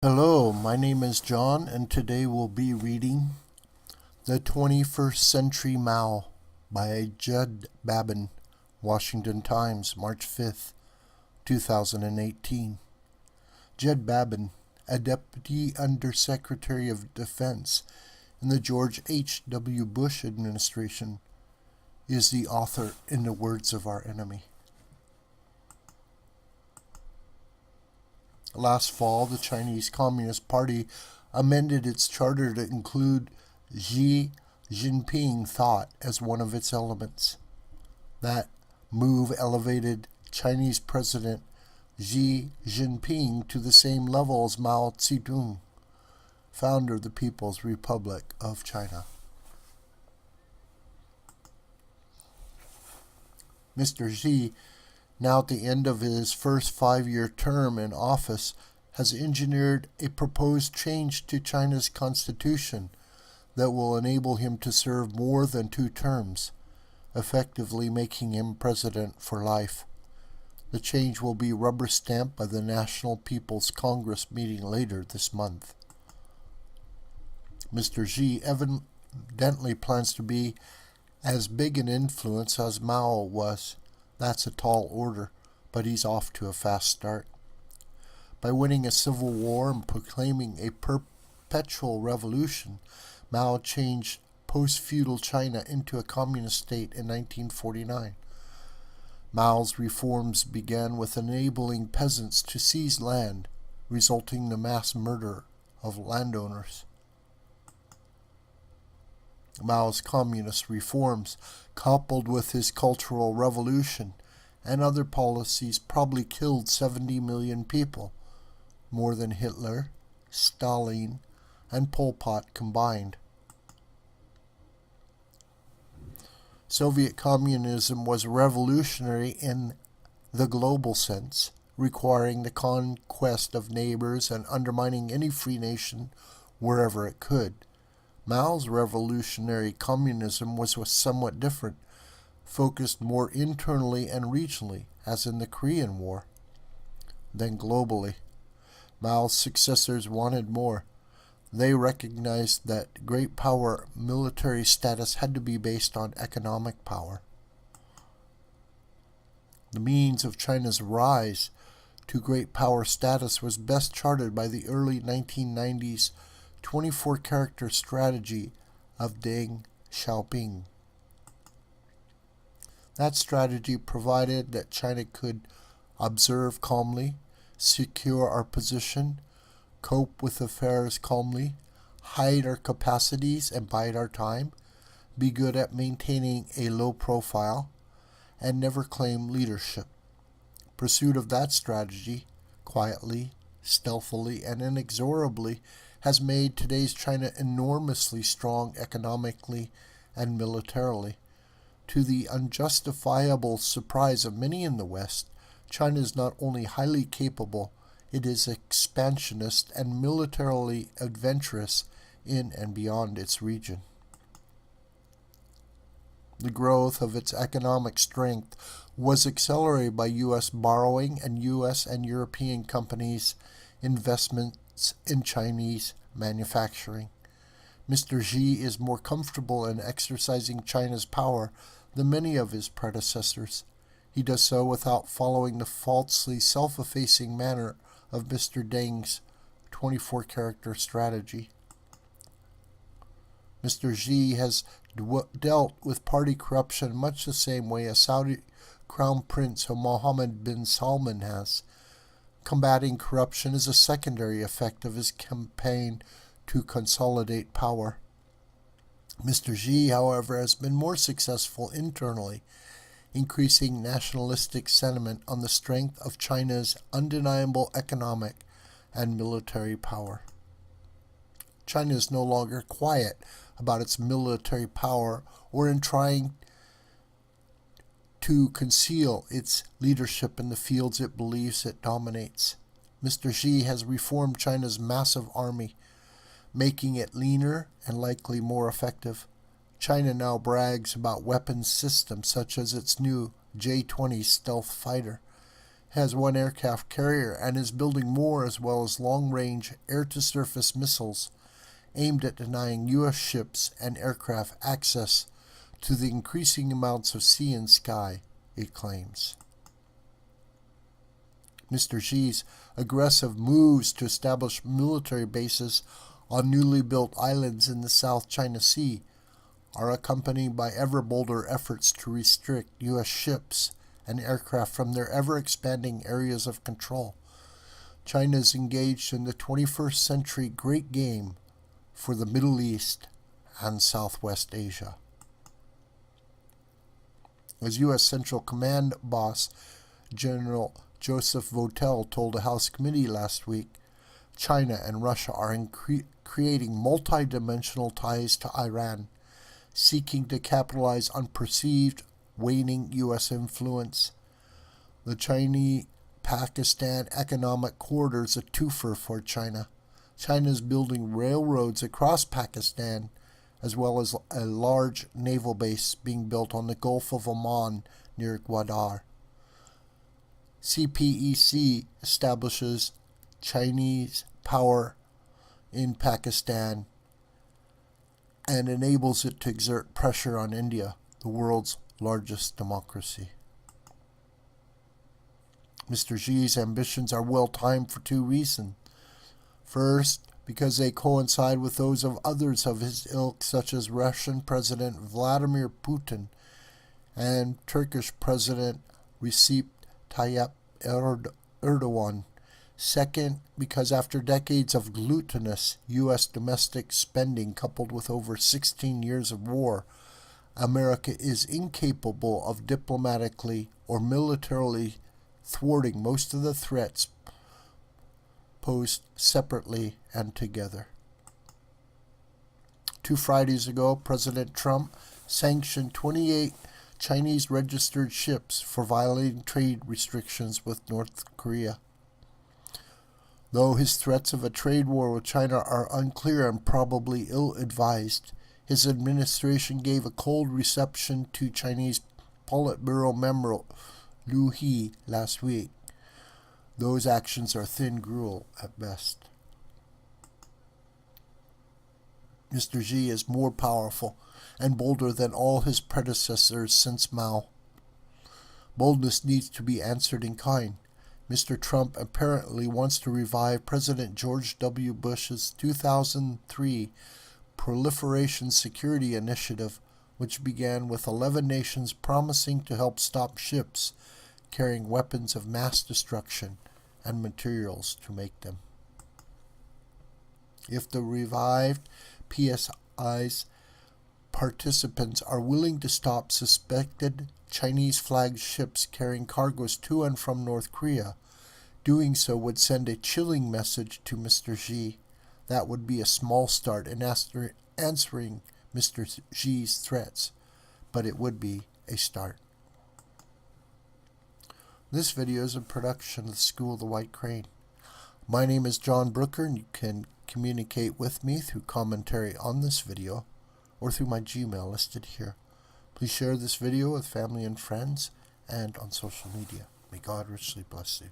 Hello, my name is John, and today we'll be reading The 21st Century Mao by Judd Babbin, Washington Times, March 5th, 2018. Judd Babbin, a Deputy Undersecretary of Defense in the George H.W. Bush administration, is the author in the words of our enemy. Last fall, the Chinese Communist Party amended its charter to include Xi Jinping Thought as one of its elements. That move elevated Chinese President Xi Jinping to the same level as Mao Zedong, founder of the People's Republic of China. Mr. Xi, now at the end of his first 5-year term in office, has engineered a proposed change to China's constitution that will enable him to serve more than 2 terms, effectively making him president for life. The change will be rubber-stamped by the National People's Congress meeting later this month. Mr. Xi evidently plans to be as big an influence as Mao was. That's a tall order, but he's off to a fast start. By winning a civil war and proclaiming a perpetual revolution, Mao changed post-feudal China into a communist state in 1949. Mao's reforms began with enabling peasants to seize land, resulting in the mass murder of landowners. Mao's communist reforms, coupled with his cultural revolution and other policies, probably killed 70 million people, more than Hitler, Stalin, and Pol Pot combined. Soviet communism was revolutionary in the global sense, requiring the conquest of neighbors and undermining any free nation wherever it could. Mao's revolutionary communism was somewhat different, focused more internally and regionally, as in the Korean War, than globally. Mao's successors wanted more. They recognized that great power military status had to be based on economic power. The means of China's rise to great power status was best charted by the early 1990s 24-character strategy of Deng Xiaoping. That strategy provided that China could observe calmly, secure our position, cope with affairs calmly, hide our capacities and bide our time, be good at maintaining a low profile, and never claim leadership. Pursuit of that strategy, quietly, stealthily, and inexorably, has made today's China enormously strong economically and militarily. To the unjustifiable surprise of many in the West, China is not only highly capable, it is expansionist and militarily adventurous in and beyond its region. The growth of its economic strength was accelerated by U.S. borrowing and U.S. and European companies' investments in Chinese manufacturing. Mr. Xi is more comfortable in exercising China's power than many of his predecessors. He does so without following the falsely self-effacing manner of Mr. Deng's 24-character strategy. Mr. Xi has dealt with party corruption much the same way as Saudi Crown Prince Mohammed bin Salman has. Combating corruption is a secondary effect of his campaign to consolidate power. Mr. Xi, however, has been more successful internally, increasing nationalistic sentiment on the strength of China's undeniable economic and military power. China is no longer quiet about its military power or in trying to conceal its leadership in the fields it believes it dominates. Mr. Xi has reformed China's massive army, making it leaner and likely more effective. China now brags about weapons systems such as its new J-20 stealth fighter. has one aircraft carrier and is building more, as well as long-range air-to-surface missiles aimed at denying U.S. ships and aircraft access to the increasing amounts of sea and sky, it claims. Mr. Xi's aggressive moves to establish military bases on newly built islands in the South China Sea are accompanied by ever bolder efforts to restrict U.S. ships and aircraft from their ever-expanding areas of control. China is engaged in the 21st century great game for the Middle East and Southwest Asia. As U.S. Central Command boss General Joseph Votel told a House committee last week, China and Russia are creating multi-dimensional ties to Iran, seeking to capitalize on perceived waning U.S. influence. The Chinese-Pakistan economic corridor is a twofer for China. China is building railroads across Pakistan, as well as a large naval base being built on the Gulf of Oman near Gwadar. CPEC establishes Chinese power in Pakistan and enables it to exert pressure on India, the world's largest democracy. Mr. Xi's ambitions are well timed for two reasons. First, because they coincide with those of others of his ilk, such as Russian President Vladimir Putin and Turkish President Recep Tayyip Erdogan. Second, because after decades of glutinous U.S. domestic spending coupled with over 16 years of war, America is incapable of diplomatically or militarily thwarting most of the threats posed separately and together. 2 Fridays ago, President Trump sanctioned 28 Chinese registered ships for violating trade restrictions with North Korea. Though his threats of a trade war with China are unclear and probably ill-advised, his administration gave a cold reception to Chinese Politburo member Liu He last week. Those actions are thin gruel at best. Mr. Xi is more powerful and bolder than all his predecessors since Mao. Boldness needs to be answered in kind. Mr. Trump apparently wants to revive President George W. Bush's 2003 Proliferation Security Initiative, which began with 11 nations promising to help stop ships carrying weapons of mass destruction and materials to make them. If the revived PSI's participants are willing to stop suspected Chinese flagged ships carrying cargoes to and from North Korea, doing so would send a chilling message to Mr. Xi. That would be a small start in answering Mr. Xi's threats, but it would be a start. This video is a production of the School of the White Crane. My name is John Brooker, and you can communicate with me through commentary on this video or through my Gmail listed here. Please share this video with family and friends and on social media. May God richly bless you.